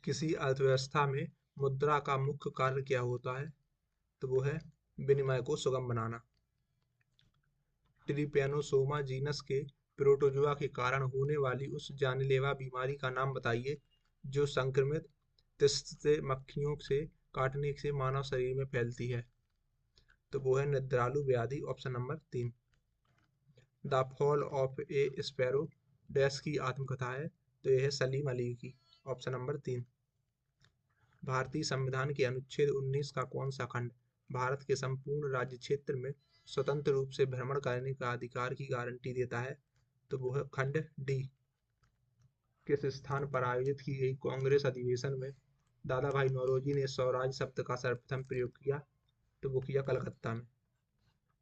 किसी अर्थव्यवस्था में मुद्रा का मुख्य कार्य क्या होता है? तो वो है विनिमय को सुगम बनाना। ट्रिपैनोसोमा जीनस के प्रोटोजुआ के कारण होने वाली उस जानलेवा बीमारी का नाम बताइए जो संक्रमित तिस्त से मक्खियों से काटने से मानव शरीर में फैलती है। तो वो है निद्रालु व्याधि, option number 3। The fall of A sparrow dash की आत्मकथा है। तो यह है सलीम अली की, ऑप्शन नंबर 3। भारतीय संविधान के अनुच्छेद 19 का कौन सा खंड भारत के संपूर्ण राज्य क्षेत्र में स्वतंत्र रूप से भ्रमण करने का अधिकार की गारंटी देता है? तो वो है खंड डी। किस स्थान पर आयोजित की गई कांग्रेस अधिवेशन में दादा भाई नौरोजी ने स्वराज शब्द का सर्वप्रथम प्रयोग किया? तो वो किया कलकत्ता में।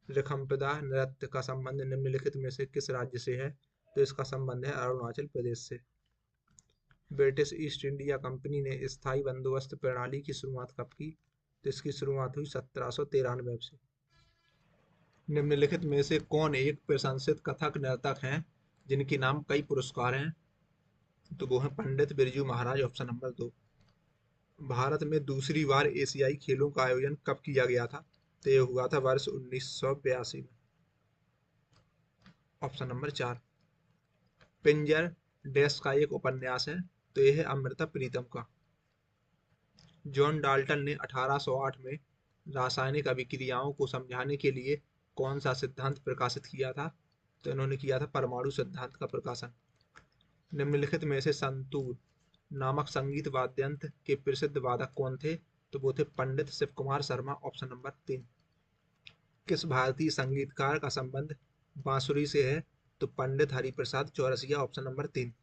ऋखमप्रदा नृत्य का संबंध निम्नलिखित में से किस राज्य से है? तो इसका संबंध है अरुणाचल प्रदेश से। ब्रिटिश ईस्ट इंडिया कंपनी ने स्थायी बंदोबस्त प्रणाली की शुरुआत कब की? तो इसकी शुरुआत हुई 1793 से। निम्नलिखित में से कौन एक प्रशंसित कथक नर्तक हैं जिनके नाम कई पुरस्कार हैं? तो वो है पंडित बिरजू महाराज, ऑप्शन नंबर 2। भारत में दूसरी बार एशियाई खेलों का आयोजन कब किया गया था? तो ये हुआ था वर्ष 1982 में, ऑप्शन नंबर 4। पिंजर डैश का एक उपन्यास है। तो यह है अमृता प्रीतम का। जॉन डाल्टन ने 1808 में रासायनिक अभिक्रियाओं को समझाने के लिए कौन सा सिद्धांत प्रकाशित किया था? तो इन्होंने किया था परमाणु सिद्धांत का प्रकाशन। निम्नलिखित में से संतूर नामक संगीत वाद्यंत्र के प्रसिद्ध वादक कौन थे? तो वो थे पंडित शिव कुमार शर्मा, ऑप्शन नंबर 3। किस भारतीय संगीतकार का संबंध बांसुरी से है? तो Pandit Hariprasad Chaurasia, option number 3।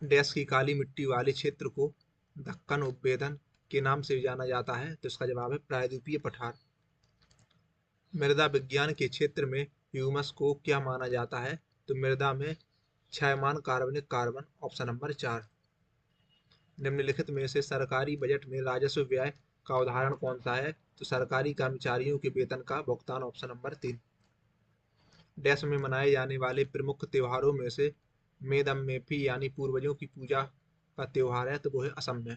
Dash की काली मिट्टी वाले क्षेत्र को दक्कन उपवेदन के नाम से जाना जाता है? तो इसका जवाब है प्रायद्वीपीय पठार। मृदा विज्ञान के क्षेत्र में ह्यूमस को क्या माना जाता है? तो मृदा में क्षयमान कार्बनिक कार्बन, ऑप्शन नंबर 4। निम्नलिखित में से सरकारी बजट में राजस्व व्यय का उदाहरण कौन सा है? तो सरकारी कर्मचारियों के वेतन का भुगतान, ऑप्शन नंबर 3। डैश में मनाए जाने वाले प्रमुख त्योहारों में से मेदम मेफी यानी पूर्वजों की पूजा का त्योहार है। तो वो है असम में।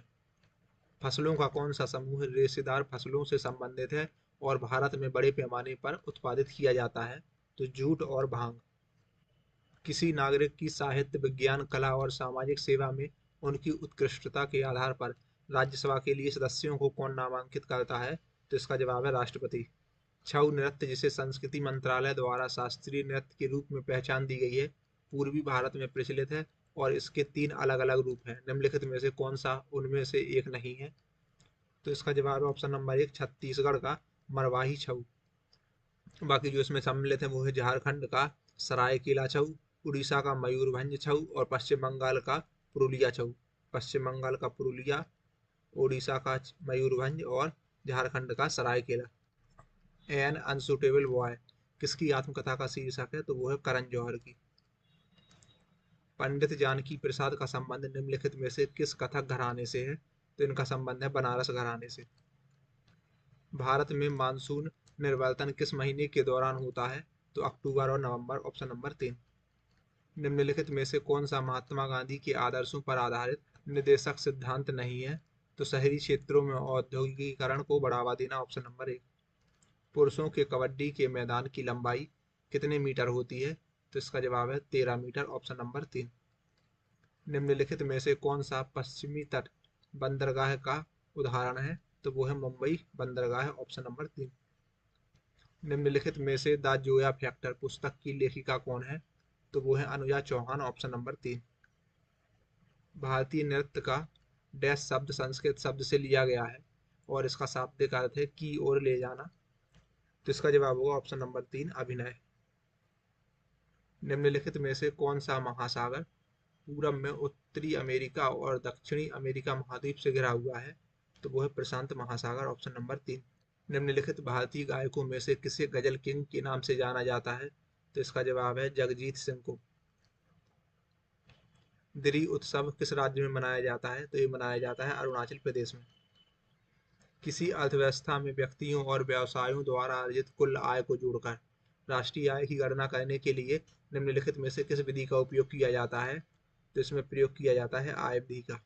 फसलों का कौन सा समूह रेशेदार फसलों से संबंधित है और भारत में बड़े पैमाने पर उत्पादित किया जाता है? तो जूट और भांग। किसी नागरिक की साहित्य, विज्ञान, कला और सामाजिक सेवा में उनकी उत्कृष्टता के आधार पर राज्यसभा के लिए सदस्यों को कौन नामांकित करता है? तो इसका जवाब है राष्ट्रपति। छऊ नृत्य, जिसे संस्कृति मंत्रालय द्वारा शास्त्रीय नृत्य के रूप में पहचान दी गई है, पूर्वी भारत में प्रचलित है और इसके 3 अलग अलग रूप हैं। निम्नलिखित में से कौन सा उनमें से एक नहीं है? तो इसका जवाब है ऑप्शन नंबर 1, छत्तीसगढ़ का मरवाही छऊ। बाकी जो इसमें सम्मिलित है वो है झारखंड का सरायकेला छऊ, उड़ीसा का मयूरभंज छऊ और पश्चिम बंगाल का पुरुलिया छऊ। पश्चिम बंगाल का पुरुलिया, उड़ीसा का मयूरभंज और झारखंड का सरायकेला। एन अनसुटेबल बॉय किसकी आत्मकथा का शीर्षक है? तो वो है करण जौहर की। पंडित जानकी प्रसाद का संबंध निम्नलिखित में से किस कथक घराने से है? तो इनका संबंध है बनारस घराने से। भारत में मानसून निर्वर्तन किस महीने के दौरान होता है? तो अक्टूबर और नवंबर, ऑप्शन नंबर 3। निम्नलिखित में से कौन सा महात्मा गांधी के आदर्शों पर आधारित निर्देशक सिद्धांत नहीं है? तो शहरी क्षेत्रों में औद्योगिकीकरण को बढ़ावा देना, ऑप्शन नंबर 1। पुरुषों के कबड्डी के मैदान की लंबाई कितने मीटर होती है? तो इसका जवाब है 13 मीटर, ऑप्शन नंबर 3। निम्नलिखित में से कौन सा पश्चिमी तट बंदरगाह का उदाहरण है? तो वो है मुंबई बंदरगाह, ऑप्शन नंबर 3। निम्नलिखित में से द जोया फैक्टर पुस्तक की लेखिका कौन है? तो वो है अनुजा चौहान, ऑप्शन नंबर 3। भारतीय नृत्य का डैश शब्द संस्कृत शब्द से लिया गया है और इसका शाब्दिक अर्थ है की ओर ले जाना। तो इसका जवाब होगा ऑप्शन नंबर 3, अभिनय। निम्नलिखित में से कौन सा महासागर पूरब में उत्तरी अमेरिका और दक्षिणी अमेरिका महाद्वीप से घिरा हुआ है? तो वो है प्रशांत महासागर, ऑप्शन नंबर 3। निम्नलिखित भारतीय गायकों में से किसे गजल किंग के नाम से जाना जाता है? तो इसका जवाब है जगजीत सिंह को। दिरी उत्सव किस राज्य में मनाया जाता है? तो ये मनाया जाता है अरुणाचल प्रदेश में। किसी अर्थव्यवस्था में व्यक्तियों और व्यवसायों द्वारा अर्जित कुल आय को जोड़कर राष्ट्रीय आय की गणना करने के लिए निम्नलिखित में से किस विधि का उपयोग किया जाता है? तो इसमें प्रयोग किया जाता है आय विधि का।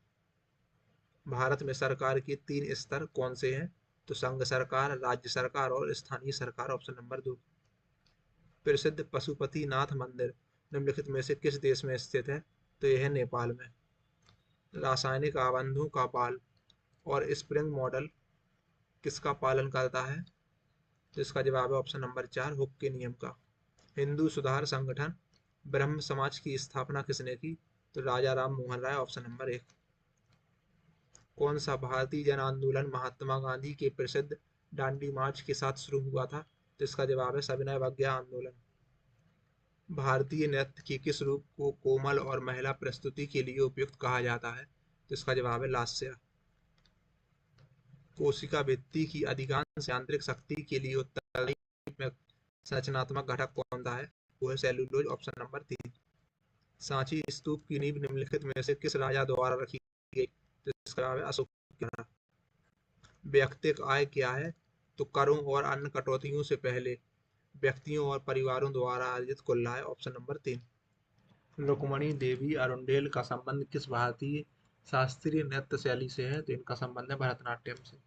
भारत में सरकार के 3 स्तर कौन से हैं? तो संघ सरकार, राज्य सरकार और स्थानीय सरकार। Option number 2। प्रसिद्ध पशुपतिनाथ मंदिर निम्नलिखित में से किस देश में स्थित है? तो यह है नेपाल में। रासायनिक आबंधों का बाल और स्प्रिंग मॉडल किसका पालन करता है? तो इसका जवाब है ऑप्शन नंबर 4, हुक के नियम का। हिंदू सुधार संगठन ब्रह्म समाज की स्थापना किसने की? तो राजा राम मोहन राय। Option number 1। कौन सा भारतीय जन आंदोलन महात्मा गांधी के प्रसिद्ध दांडी मार्च के साथ शुरू हुआ था? तो इसका जवाब है सविनय अवज्ञा आंदोलन। भारतीय नृत्य के किस रूप को कोमल और महिला प्रस्तुति के लिए उपयुक्त कहा जाता है? तो इसका जवाब है लास्या। कोशिका भित्ति की अधिकांश यांत्रिक शक्ति के लिए उत्तरदायी में संरचनात्मक घटक कौन सा है? वो है सेलुलोज। Option number 3। सांची स्तूप की नींव निम्नलिखित में से किस राजा द्वारा रखी गई? तो इसका जवाब है अशोक के द्वारा। व्यक्तिगत आय क्या है? तो करों और अन्य कटौतियों से पहले व्यक्तियों और परिवारों द्वारा अर्जित कुल आय। Option number 3। Rukmini Devi Arundale का संबंध किस भारतीय शास्त्रीय नृत्य शैली से है? तो इनका संबंध है भरतनाट्यम से।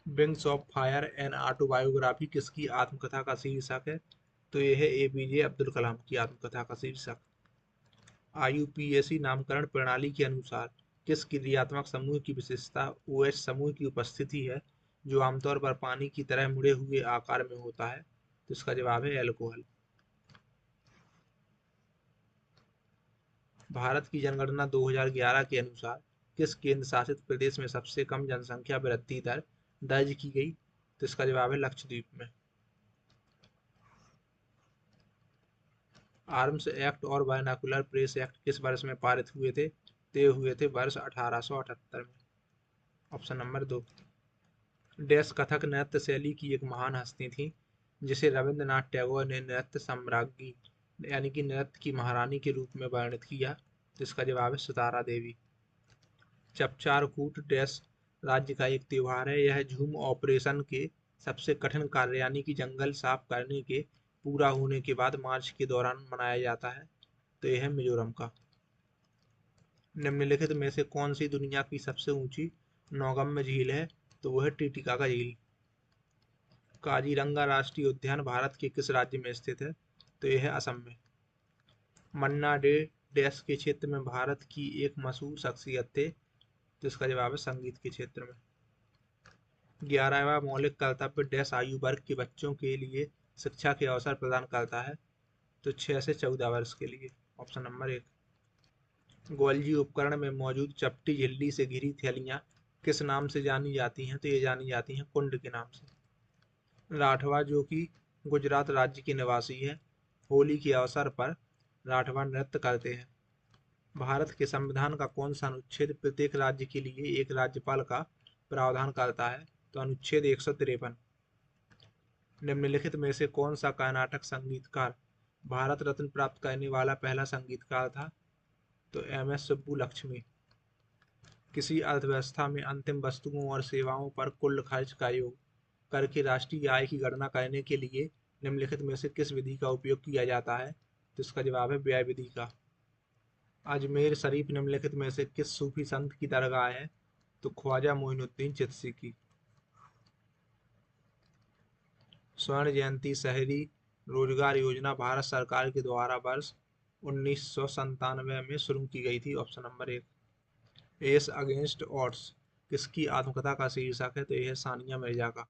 Wings of fire an autobiography किसकी आत्मकथा का शीर्षक है? तो यह है एपीजे अब्दुल कलाम की आत्मकथा का शीर्षक। आईयूपीएसी नामकरण प्रणाली के अनुसार किस क्रियात्मक समूह की विशेषता ओएच समूह की उपस्थिति है, जो आमतौर पर पानी की तरह मुड़े हुए आकार में होता है? तो इसका जवाब है एल्कोहल। भारत की जनगणना 2011 के अनुसार किस केंद्र शासित प्रदेश में सबसे कम जनसंख्या वृद्धि दर दर्ज की गई? तो इसका जवाब है लक्षद्वीप में। आर्म्स एक्ट और बायनॉकुलर प्रेस एक्ट किस वर्ष में पारित हुए थे? ते हुए थे वर्ष 1878 में। Option number 2। डैश कथक नृत्य शैली की एक महान हस्ती थी जिसे रविंद्रनाथ टैगोर ने नृत्य सम्राज्ञी यानी कि नृत्य की महारानी के रूप में वर्णित किया? तो इसका जवाब है सितारा देवी। चपचार कूट डैश राज्य का एक त्योहार है। यह झूम ऑपरेशन के सबसे कठिन कार्य यानी कि जंगल साफ करने के पूरा होने के बाद मार्च के दौरान मनाया जाता है। तो यह है मिजोरम का। निम्नलिखित में से कौन सी दुनिया की सबसे ऊंची नौगम्य झील है? तो वह है टिटिकाका झील। काजीरंगा राष्ट्रीय उद्यान भारत के किस राज्य में स्थित है? तो यह है असम में। मन्ना डे डैश के क्षेत्र में भारत की एक मशहूर शख्सियत थे? तो इसका जवाब है संगीत के क्षेत्र में। 11वां मौलिक कर्तव्य डैश आयु वर्ग के बच्चों के लिए शिक्षा के अवसर प्रदान करता है? तो 6 से 14 वर्ष के लिए। Option number 1। गोल्जी उपकरण में मौजूद चपटी झिल्ली से घिरी थैलियां किस नाम से जानी जाती हैं? तो ये जानी जाती हैं कुंड के नाम से। राठवा जो कि गुजरात राज्य के निवासी है, होली के अवसर पर राठवा नृत्य करते हैं। भारत के संविधान का कौन सा अनुच्छेद प्रत्येक राज्य के लिए एक राज्यपाल का प्रावधान करता है? तो अनुच्छेद 153। निम्नलिखित में से कौन सा कर्नाटक संगीतकार भारत रत्न प्राप्त करने वाला पहला संगीतकार था? तो एम.एस. सुब्बुलक्ष्मी। किसी अर्थव्यवस्था में अंतिम वस्तुओं और सेवाओं पर कुल खर्च का योग करके राष्ट्रीय आय की गणना करने के लिए निम्नलिखित में से किस विधि का उपयोग किया जाता है? तो इसका जवाब है व्यय विधि का। अजमेर शरीफ निम्नलिखित में से किस सूफी संत की दरगाह है? तो ख्वाजा मोइनुद्दीन चिश्ती की। स्वर्ण जयंती शहरी रोजगार योजना भारत सरकार के द्वारा वर्ष 1997 में शुरू की गई थी। Option number 1। S against odds किसकी आत्मकथा का शीर्षक है? तो यह है सानिया मिर्जा का।